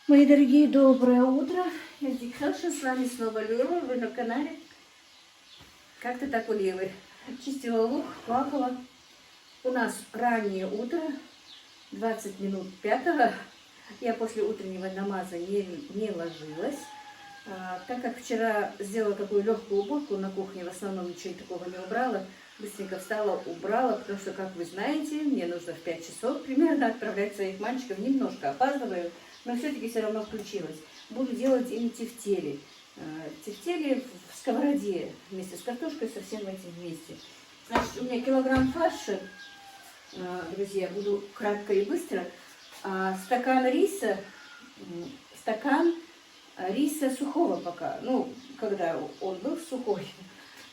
Мои дорогие, доброе утро. Я Диксаша, с вами снова Люла, вы на канале. Как ты так у Лилы? Чистила лук, плакала. У нас раннее утро, 20 минут пятого. Я после утреннего намаза не ложилась. Так как вчера сделала такую легкую уборку на кухне, в основном ничего такого не убрала. Быстренько встала, убрала, потому что, как вы знаете, мне нужно в 5 часов примерно отправлять своих мальчиков. Немножко опаздываю, но все-таки все равно включилась. Буду делать им тефтели. Тефтели в сковороде вместе с картошкой, совсем этим вместе. Значит, у меня килограмм фарша, друзья, буду кратко и быстро. Стакан риса сухого пока, ну, когда он был сухой,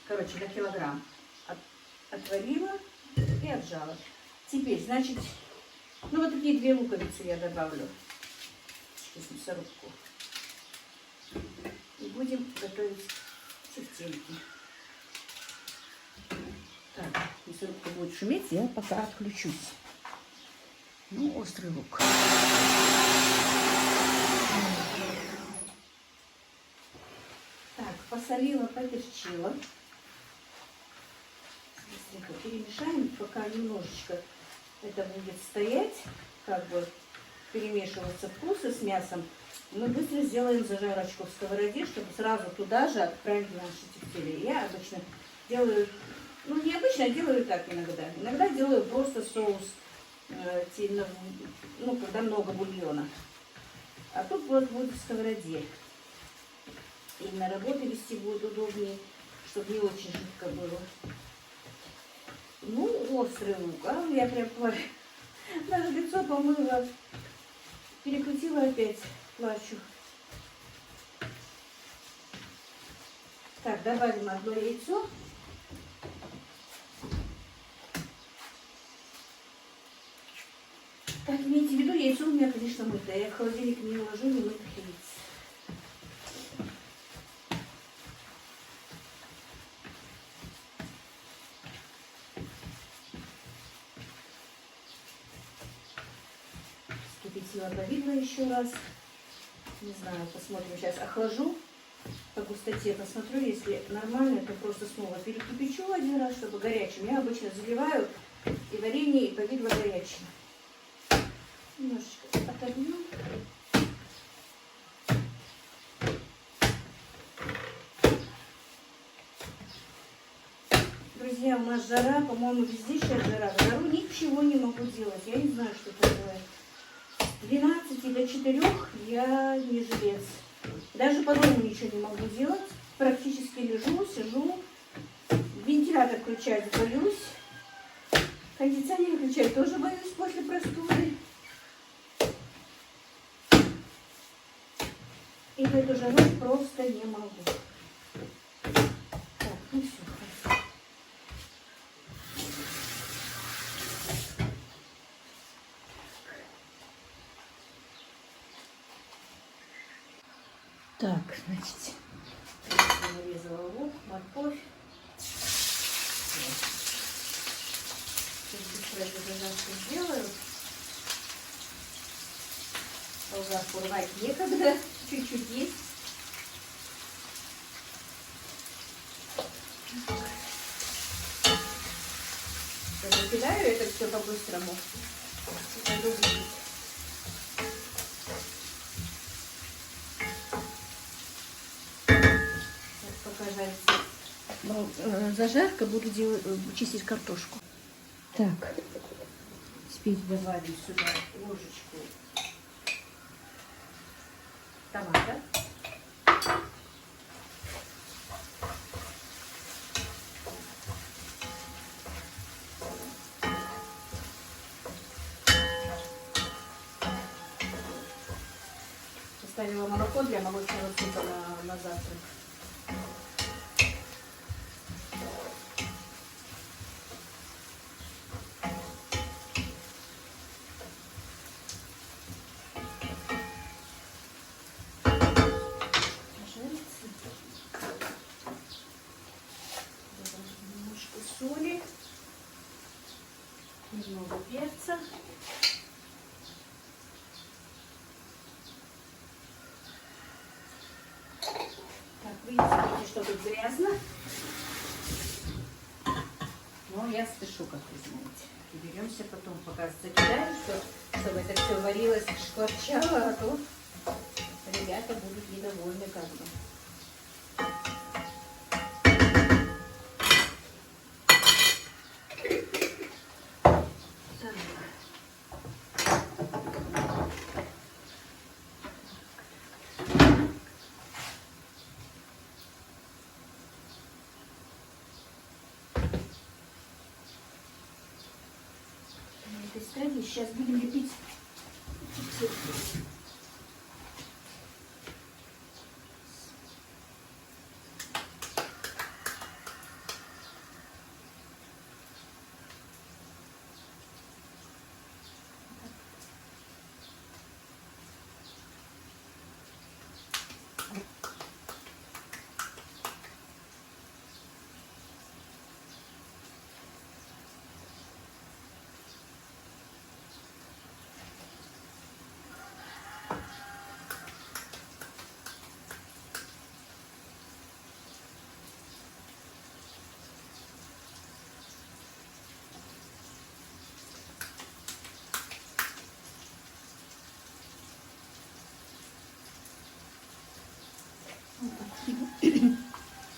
короче, на килограмм. Отварила и отжала. Теперь, значит, ну вот такие 2 луковицы я добавлю в мясорубку. И будем готовить тефтельки. Так, мясорубка будет шуметь, я пока отключусь. Ну, острый лук. Так, посолила, поперчила. Быстренько перемешаем, пока немножечко это будет стоять, как бы перемешиваться вкусы с мясом. Мы быстро сделаем зажарочку в сковороде, чтобы сразу туда же отправить наши тефтели. Я обычно делаю, ну не обычно, а делаю так иногда. Иногда делаю просто соус, ну когда много бульона. А тут вот будет в сковороде. И на работе вести будет удобнее, чтобы не очень жидко было. Ну, острый лук, я прям даже лицо помыла, перекрутила опять, плачу. Так, добавим 1 яйцо. Так, имейте в виду, яйцо у меня, конечно, мытое. Я в холодильник не ложу немытых яиц. Кипятила повидло еще раз. Не знаю, посмотрим. Сейчас охлажу по густоте, посмотрю. Если нормально, то просто снова перекипячу 1 раз, чтобы горячим. Я обычно заливаю и варенье, и повидло горячим. Немножечко отобью. Друзья, у нас жара, по-моему, везде сейчас жара. В жару ничего не могу делать. Я не знаю, что такое. С 12 до 4 я не жилец. Даже по дому ничего не могу делать. Практически лежу, сижу. Вентилятор включать боюсь. Кондиционер включать тоже боюсь после простуды. И в эту жару просто не могу. Так, ну все, хорошо. Так, значит, нарезала лук, морковь. Сейчас быстро эту зажарку сделаю. Болгарку рвать некогда, чуть-чуть есть. Я закидаю это все по-быстрому. Пойду выпить. Пока жарится зажарка, буду чистить картошку. Так, теперь добавим сюда ложечку томата. Оставила молоко для молочного супа на завтрак. Немножко соли, немного перца. видите, что тут грязно. Но я спешу, как вы знаете. Беремся потом, пока закидаем, чтобы это все варилось, шкварчало, а то ребята будут недовольны как бы. Сейчас будем лепить чипсы.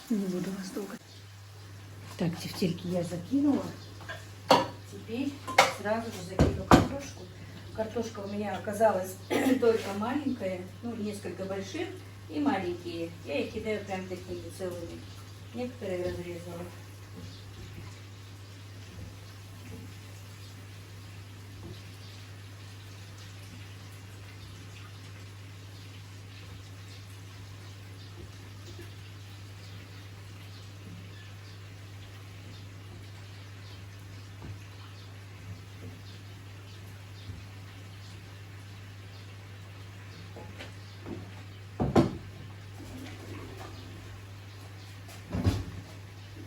Не буду вас долго. Так, тефтельки я закинула. Теперь сразу же закину картошку. Картошка у меня оказалась только маленькая, ну, несколько больших и маленькие. Я их кидаю прям такими целыми. Некоторые разрезала.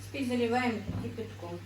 Теперь заливаем кипятком.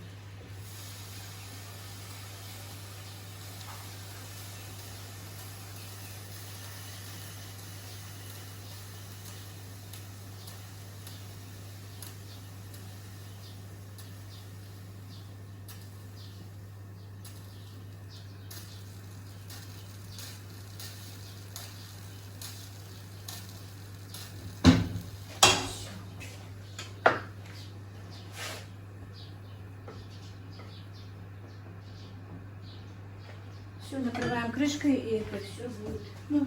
Все, накрываем крышкой, и это все будет, ну,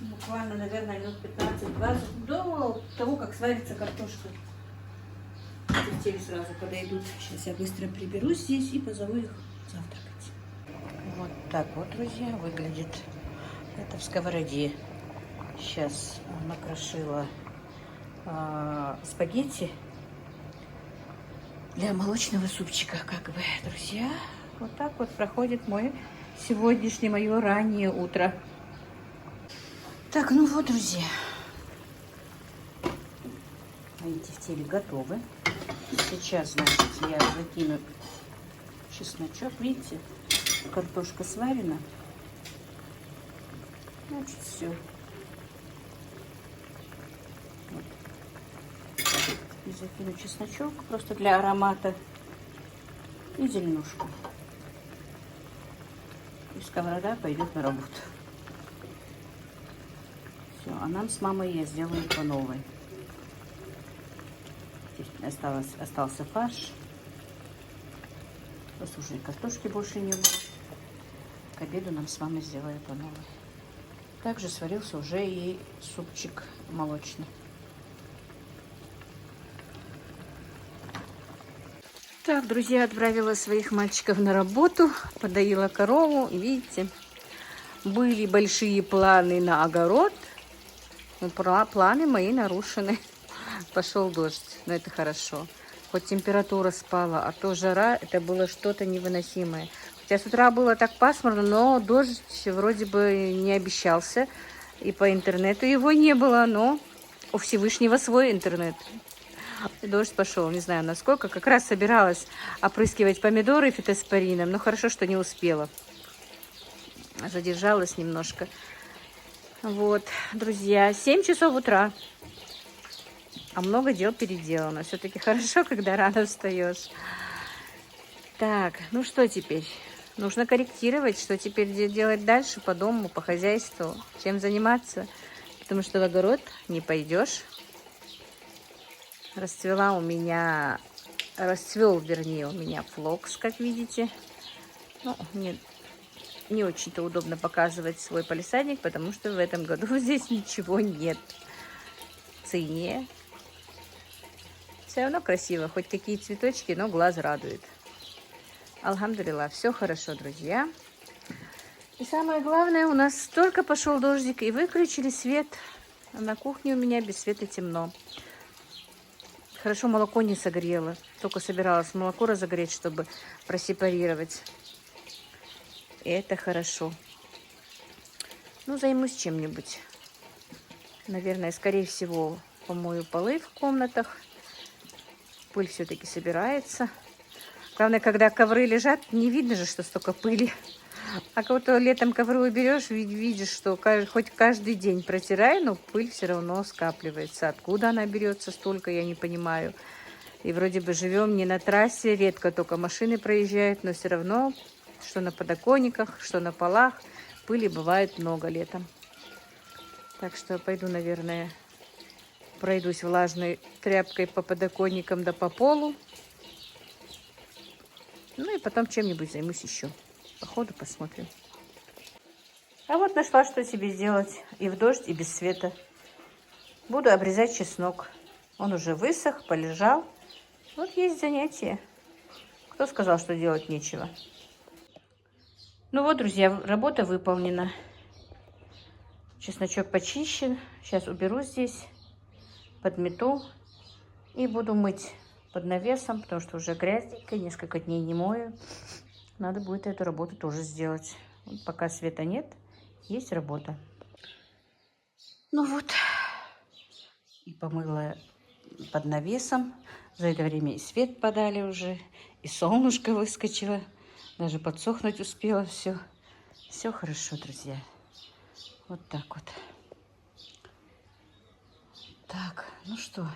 буквально, наверное, минут 15-20 до того, как сварится картошка. Тефтели сразу подойдут. Сейчас я быстро приберусь здесь и позову их завтракать. Вот так вот, друзья, выглядит это в сковороде. Сейчас накрошила спагетти для молочного супчика, как бы, друзья. Вот так вот проходит сегодняшнее мое раннее утро. Так, ну вот, друзья, мои тефтели готовы. Сейчас, значит, я закину чесночок. Видите, картошка сварена. Значит, все. Вот. И закину чесночок просто для аромата и зеленушку. И сковорода пойдет на работу. Все, а нам с мамой я сделаю по новой. Здесь остался фарш. Просто уже картошки больше не было. К обеду нам с мамой сделаю по новой. Также сварился уже и супчик молочный. Так, друзья, отправила своих мальчиков на работу, подоила корову. И видите, были большие планы на огород, но планы мои нарушены. Пошел дождь, но это хорошо. Хоть температура спала, а то жара, это было что-то невыносимое. Хотя с утра было так пасмурно, но дождь вроде бы не обещался. И по интернету его не было, но у Всевышнего свой интернет. Дождь пошел, не знаю насколько. Как раз собиралась опрыскивать помидоры фитоспорином, но хорошо, что не успела. Задержалась немножко. Вот, друзья, 7 часов утра. а много дел переделано. Все-таки хорошо, когда рано встаешь. Так, ну что теперь? Нужно корректировать, что теперь делать дальше по дому, по хозяйству, чем заниматься. Потому что в огород не пойдешь. Расцвел, вернее, у меня флокс, как видите. Ну, не очень-то удобно показывать свой палисадник, потому что в этом году здесь ничего нет. Циния. Все равно красиво, хоть какие цветочки, но глаз радует. Алхамдулилlah, все хорошо, друзья. И самое главное, у нас только пошел дождик и выключили свет. На кухне у меня без света темно. Хорошо, молоко не согрело. Только собиралась молоко разогреть, чтобы просепарировать. Это хорошо. Ну, займусь чем-нибудь. Наверное, скорее всего, помою полы в комнатах. Пыль все-таки собирается. Главное, когда ковры лежат, не видно же, что столько пыли. А когда летом ковры уберешь, видишь, что хоть каждый день протирай, но пыль все равно скапливается. Откуда она берется столько, я не понимаю. И вроде бы живем не на трассе, редко только машины проезжают, но все равно, что на подоконниках, что на полах, пыли бывает много летом. Так что пойду, наверное, пройдусь влажной тряпкой по подоконникам да по полу. Ну и потом чем-нибудь займусь еще. По ходу посмотрим. А вот нашла, что себе сделать. И в дождь, и без света. Буду обрезать чеснок. Он уже высох, полежал. Вот есть занятие. Кто сказал, что делать нечего? Ну вот, друзья, работа выполнена. Чесночок почищен. Сейчас уберу здесь, подмету и буду мыть под навесом, потому что уже грязненько, несколько дней не мою. Надо будет эту работу тоже сделать. Вот пока света нет, есть работа. Ну вот, и помыла под навесом. За это время и свет подали уже, и солнышко выскочило. Даже подсохнуть успело все. Все хорошо, друзья. Вот так вот. Так, ну что,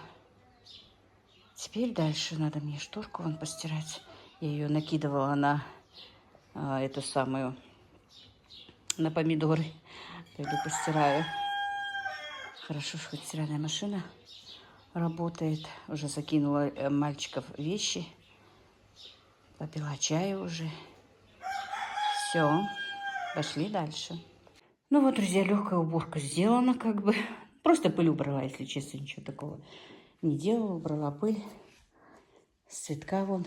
теперь дальше надо мне шторку вон постирать. Я ее накидывала на эту самую, на помидоры. Пойду постираю. Хорошо, что хоть стиральная машина работает. Уже закинула мальчиков вещи. Попила чаю уже. Все, пошли дальше. Ну вот, друзья, легкая уборка сделана, как бы. Просто пыль убрала, если честно, ничего такого не делала. Убрала пыль. С цветка вон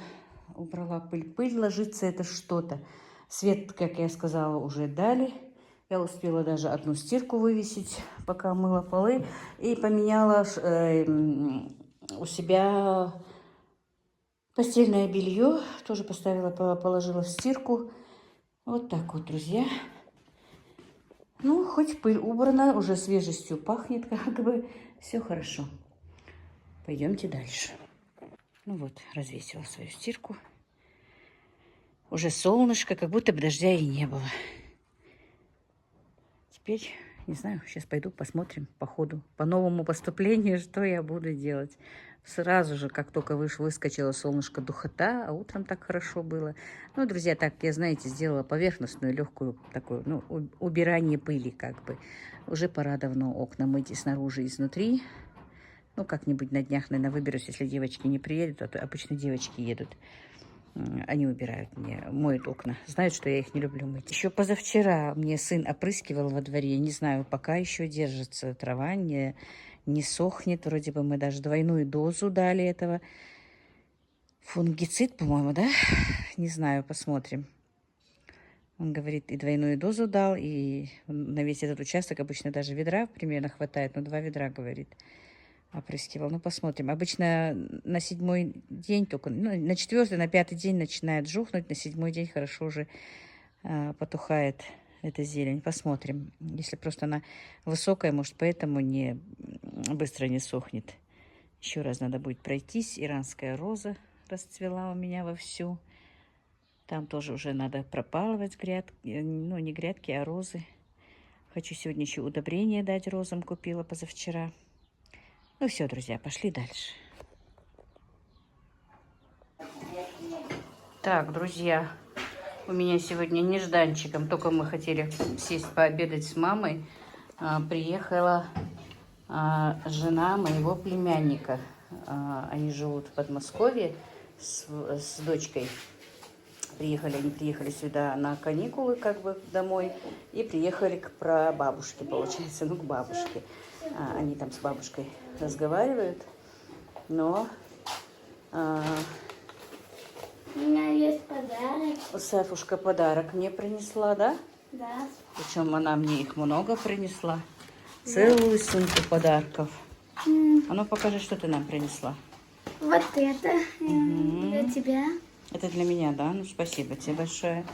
убрала пыль. Пыль ложится, это что-то. Свет, как я сказала, уже дали. Я успела даже одну стирку вывесить, пока мыла полы. И поменяла у себя постельное белье. Тоже поставила, положила в стирку. Вот так вот, друзья. Ну, хоть пыль убрана, уже свежестью пахнет, как бы. Все хорошо. Пойдемте дальше. Ну вот, развесила свою стирку. Уже солнышко, как будто бы дождя и не было. Теперь, не знаю, сейчас пойду посмотрим по ходу, по новому поступлению, что я буду делать. Сразу же, как только выскочило солнышко, духота, а утром так хорошо было. Ну, друзья, так, я, знаете, сделала поверхностную, легкую такую, ну, убирание пыли, как бы. Уже пора давно окна мыть и снаружи, и изнутри. Ну, как-нибудь на днях, наверное, выберусь, если девочки не приедут, а то обычно девочки едут. Они убирают мне, моют окна. Знают, что я их не люблю мыть. Еще позавчера мне сын опрыскивал во дворе. Не знаю, пока еще держится трава, не сохнет. Вроде бы мы даже двойную дозу дали этого. Фунгицид, по-моему, да? Не знаю, посмотрим. Он говорит, и двойную дозу дал, и на весь этот участок обычно даже ведра примерно хватает. Но 2 ведра, говорит, опрыскивал. Ну, посмотрим. Обычно на 7-й день только, ну, на 4-й, на 5-й день начинает жухнуть, на 7-й день хорошо уже потухает эта зелень. Посмотрим. Если просто она высокая, может, поэтому быстро не сохнет. Еще раз надо будет пройтись. Иранская роза расцвела у меня вовсю. Там тоже уже надо пропалывать грядки, ну, не грядки, а розы. Хочу сегодня еще удобрение дать розам, купила позавчера. Ну все, друзья, пошли дальше. Так, друзья, у меня сегодня нежданчиком, только мы хотели сесть пообедать с мамой, приехала жена моего племянника. Они живут в Подмосковье с дочкой. Они приехали сюда на каникулы, как бы домой, и приехали к прабабушке, получается, ну, к бабушке. Они там с бабушкой разговаривают, но у меня есть подарок. Сафушка подарок мне принесла, да? Да. Причем она мне их много принесла. Целую сумку подарков. А ну покажи, что ты нам принесла. Вот это для тебя. Это для меня, да? Ну, спасибо тебе большое.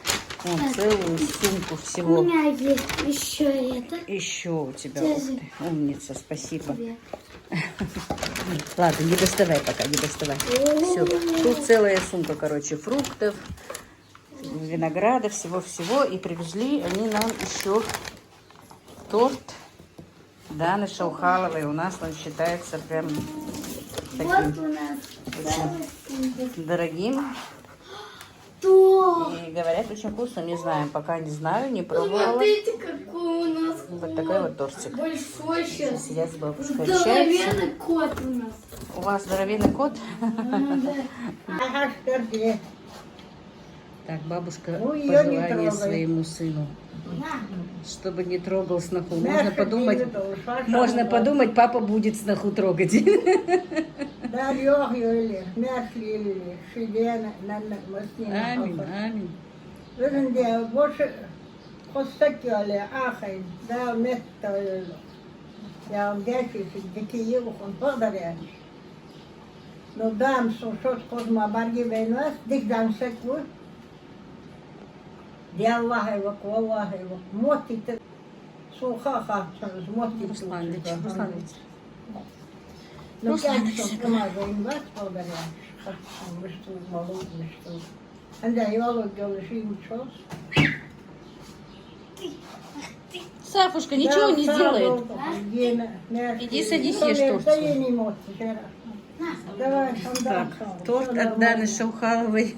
Вон, целую сумку всего. У меня есть еще это. Еще у тебя. Держи. Ух ты, умница, спасибо. Тебе. Ладно, не доставай пока, не доставай. Все, тут целая сумка, короче, фруктов, винограда, всего-всего. И привезли они нам еще торт Даны Шаухаловой. У нас он считается прям таким Вот у нас очень дорогим. торт. И говорят, очень вкусно, не знаем, пока не знаю, не пробовала. Смотрите, какой у нас Вот такой вот тортик. большой сейчас. Сейчас с бабушкой общаемся. Здоровенный кот у нас. У вас здоровенный кот? Так, бабушка пожелание своему сыну, чтобы не трогал сноху. Можно подумать, папа будет сноху трогать. Аминь, аминь. No dám som soskos ma bargi venos, dik dám sekvur. Диаллахайва, кваллахайва, мотите, сухаха, мотите. Русланович. Ну, как что, помогу им вас благодаря, как мы что, молодцы, что. Анда, я волок делаешь им чёс. Сафушка ничего не сделает. Иди садись, ешь торт. Давай, Так, торт от Даны Шаухаловой.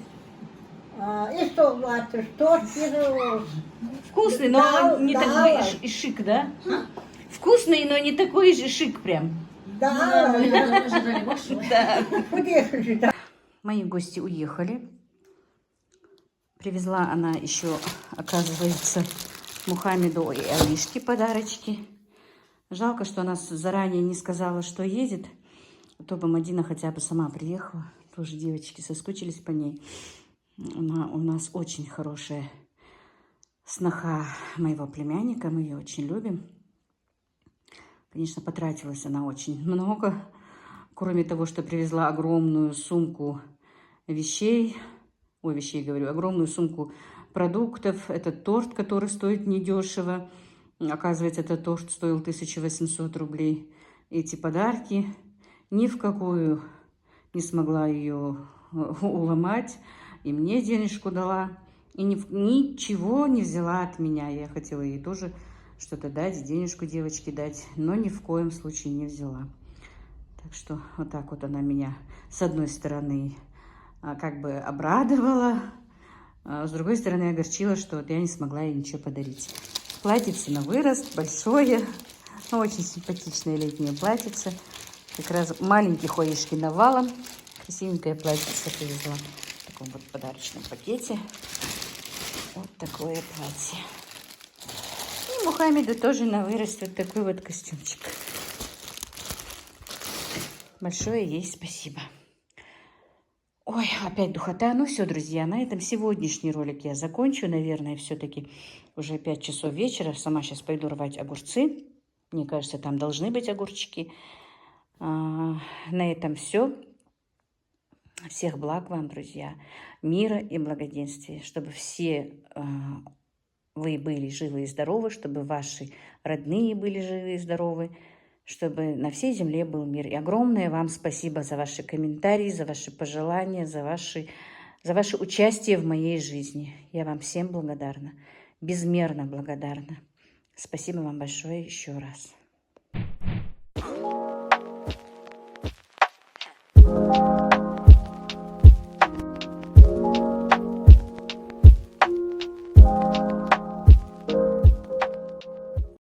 И что, Ватыш, торт пирог. Вкусный, но не такой и шик, да? Вкусный, но не такой же шик прям. Да, Да. да. Мои гости уехали. Привезла она еще, оказывается, Мухаммеду и Алишке подарочки. Жалко, что она заранее не сказала, что едет. А то бы Мадина хотя бы сама приехала. Тоже девочки соскучились по ней. Она у нас очень хорошая сноха моего племянника. Мы ее очень любим. Конечно, потратилась она очень много. Кроме того, что привезла огромную сумку вещей. Ой, вещей говорю. Огромную сумку продуктов. Это торт, который стоит недешево. Оказывается, этот торт стоил 1800 рублей. Эти подарки ни в какую не смогла ее уломать. И мне денежку дала. И ничего не взяла от меня. Я хотела ей тоже что-то дать, денежку девочке дать. Но ни в коем случае не взяла. Так что вот так вот она меня с одной стороны как бы обрадовала. А с другой стороны огорчила, что вот я не смогла ей ничего подарить. Платьице на вырост, большое. Очень симпатичное летнее платьице. Как раз маленький хоишки навалом. Красивенькое платьице привезла в таком вот подарочном пакете. Вот такое платье. И Мухаммеду тоже на вырост вот такой вот костюмчик. Большое ей спасибо. Ой, опять духота. Ну все, друзья, на этом сегодняшний ролик я закончу. Наверное, все-таки уже 5 часов вечера. Сама сейчас пойду рвать огурцы. Мне кажется, там должны быть огурчики. На этом все. Всех благ вам, друзья. Мира и благоденствия. Чтобы все вы были живы и здоровы. Чтобы ваши родные были живы и здоровы. Чтобы на всей земле был мир. И огромное вам спасибо за ваши комментарии, за ваши пожелания, за ваше участие в моей жизни. Я вам всем благодарна. Безмерно благодарна. Спасибо вам большое еще раз.